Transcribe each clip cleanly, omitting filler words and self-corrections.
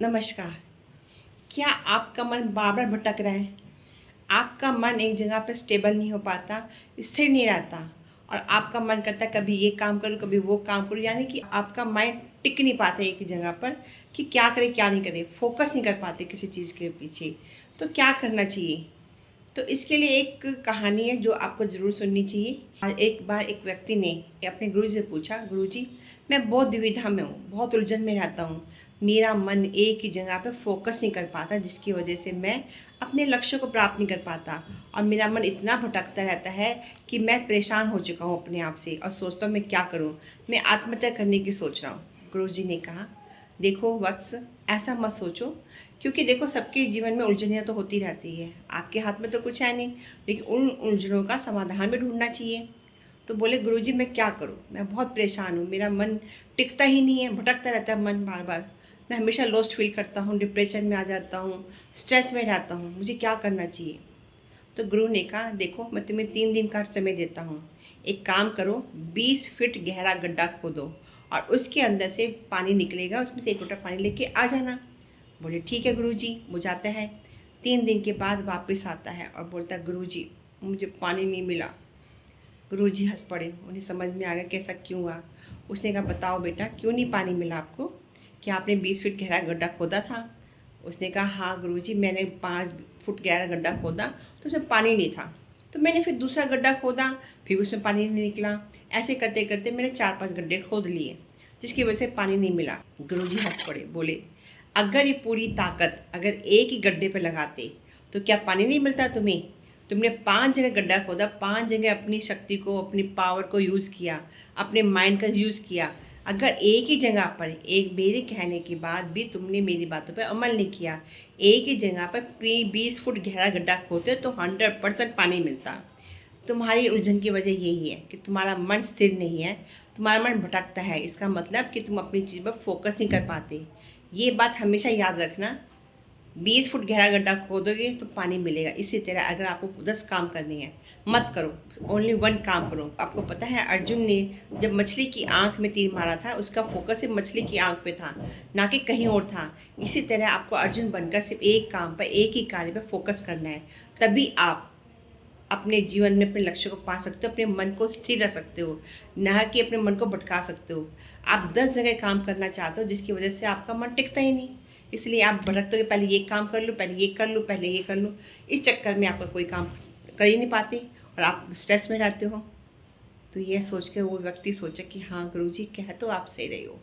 नमस्कार। क्या आपका मन बार बार भटक रहा है? आपका मन एक जगह पर स्टेबल नहीं हो पाता, स्थिर नहीं रहता और आपका मन करता है कभी ये काम करूँ, कभी वो काम करूँ, यानी कि आपका माइंड टिक नहीं पाता एक ही जगह पर कि क्या करे क्या नहीं करे, फोकस नहीं कर पाते किसी चीज़ के पीछे। तो क्या करना चाहिए? तो इसके लिए एक कहानी है जो आपको ज़रूर सुननी चाहिए। एक बार एक व्यक्ति ने अपने गुरु से पूछा, गुरुजी मैं बहुत दुविधा में हूँ, बहुत उलझन में रहता हूँ। मेरा मन एक ही जगह पे फोकस नहीं कर पाता, जिसकी वजह से मैं अपने लक्ष्य को प्राप्त नहीं कर पाता और मेरा मन इतना भटकता रहता है कि मैं परेशान हो चुका हूँ अपने आप से और सोचता हूँ मैं क्या करूँ, मैं आत्महत्या करने की सोच रहा हूँ। गुरुजी ने कहा, देखो वत्स, ऐसा मत सोचो, क्योंकि देखो सबके जीवन में उलझनें तो होती रहती है, आपके हाथ में तो कुछ है नहीं, लेकिन उन उलझनों का समाधान भी ढूंढना चाहिए। तो बोले, गुरुजी मैं क्या करूं, मैं बहुत परेशान हूं, मेरा मन टिकता ही नहीं है, भटकता रहता है मन बार बार, मैं हमेशा लॉस्ट फील करता हूं, डिप्रेशन में आ जाता हूं, स्ट्रेस में रहता हूं, मुझे क्या करना चाहिए? तो गुरु ने कहा, देखो मैं तुम्हें 3 दिन का समय देता हूँ। एक काम करो, 20 फीट गहरा गड्ढा खोदो और उसके अंदर से पानी निकलेगा, उसमें से एक लोटा पानी लेके आ जाना। बोले, ठीक है गुरुजी। वो जाता है, 3 दिन के बाद वापस आता है और बोलता है, गुरुजी मुझे पानी नहीं मिला। गुरुजी हंस पड़े, उन्हें समझ में आ गया कैसा क्यों हुआ। उसने कहा, बताओ बेटा क्यों नहीं पानी मिला आपको, क्या आपने 20 फीट गहरा गड्ढा खोदा था? उसने कहा, हाँ गुरुजी मैंने 5 फुट गहरा गड्ढा खोदा तो उसमें पानी नहीं था, तो मैंने फिर दूसरा गड्ढा खोदा, फिर उसमें पानी नहीं निकला। ऐसे करते करते मैंने 4-5 गड्ढे खोद लिए, जिसकी वजह से पानी नहीं मिला। गुरुजी हंस पड़े, बोले, अगर ये पूरी ताकत अगर एक ही गड्ढे पे लगाते तो क्या पानी नहीं मिलता तुम्हें? तुमने 5 जगह गड्ढा खोदा, 5 जगह अपनी शक्ति को, अपनी पावर को यूज़ किया, अपने माइंड का यूज़ किया। अगर एक ही जगह पर, एक मेरे कहने के बाद भी तुमने मेरी बातों पर अमल नहीं किया, एक ही जगह पर 20 फुट गहरा गड्ढा खोदते तो 100% पानी मिलता। तुम्हारी उलझन की वजह यही है कि तुम्हारा मन स्थिर नहीं है, तुम्हारा मन भटकता है। इसका मतलब कि तुम अपनी चीज़ पर फोकस नहीं कर पाते। ये बात हमेशा याद रखना, 20 फुट गहरा गड्ढा खोदोगे तो पानी मिलेगा। इसी तरह अगर आपको 10 काम करने हैं, मत करो, ओनली 1 काम करो। आपको पता है अर्जुन ने जब मछली की आंख में तीर मारा था, उसका फोकस सिर्फ मछली की आंख पे था, ना कि कहीं और था। इसी तरह आपको अर्जुन बनकर सिर्फ एक काम पर, एक ही कार्य पर फोकस करना है, तभी आप अपने जीवन में अपने लक्ष्य को पा सकते हो, अपने मन को स्थिर रख सकते हो, ना कि अपने मन को भटका सकते हो। आप 10 जगह काम करना चाहते हो, जिसकी वजह से आपका मन टिकता ही नहीं, इसलिए आप भटकते हो, पहले ये काम कर लूँ, पहले ये कर लूँ, पहले ये कर लूँ। इस चक्कर में आपका कोई काम कर ही नहीं पाते और आप स्ट्रेस में रहते हो। तो ये सोच के वो व्यक्ति सोचा कि हाँ गुरुजी कह तो आप सही रहे हो,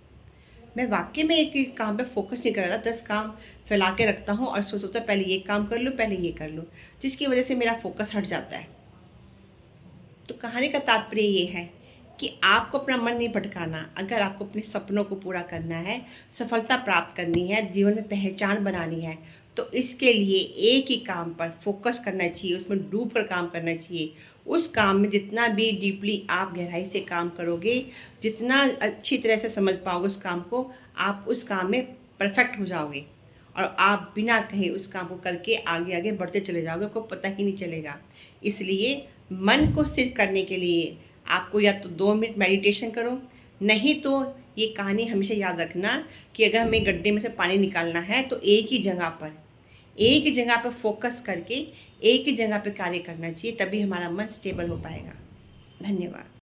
मैं वाकई में एक ही काम पे फोकस नहीं कर रहा था, 10 काम फैला के रखता हूँ और सोचता पहले ये काम कर लूँ, पहले ये कर लूँ, जिसकी वजह से मेरा फोकस हट जाता है। तो कहानी का तात्पर्य ये है कि आपको अपना मन नहीं भटकाना। अगर आपको अपने सपनों को पूरा करना है, सफलता प्राप्त करनी है, जीवन में पहचान बनानी है, तो इसके लिए एक ही काम पर फोकस करना चाहिए, उसमें डूब कर काम करना चाहिए। उस काम में जितना भी डीपली आप गहराई से काम करोगे, जितना अच्छी तरह से समझ पाओगे उस काम को, आप उस काम में परफेक्ट हो जाओगे और आप बिना कहीं उस काम को करके आगे आगे बढ़ते चले जाओगे, आपको पता ही नहीं चलेगा। इसलिए मन को स्थिर करने के लिए आपको या तो 2 मिनट मेडिटेशन करो, नहीं तो ये कहानी हमेशा याद रखना कि अगर हमें गड्ढे में से पानी निकालना है तो एक ही जगह पर फोकस करके एक ही जगह पर कार्य करना चाहिए, तभी हमारा मन स्टेबल हो पाएगा। धन्यवाद।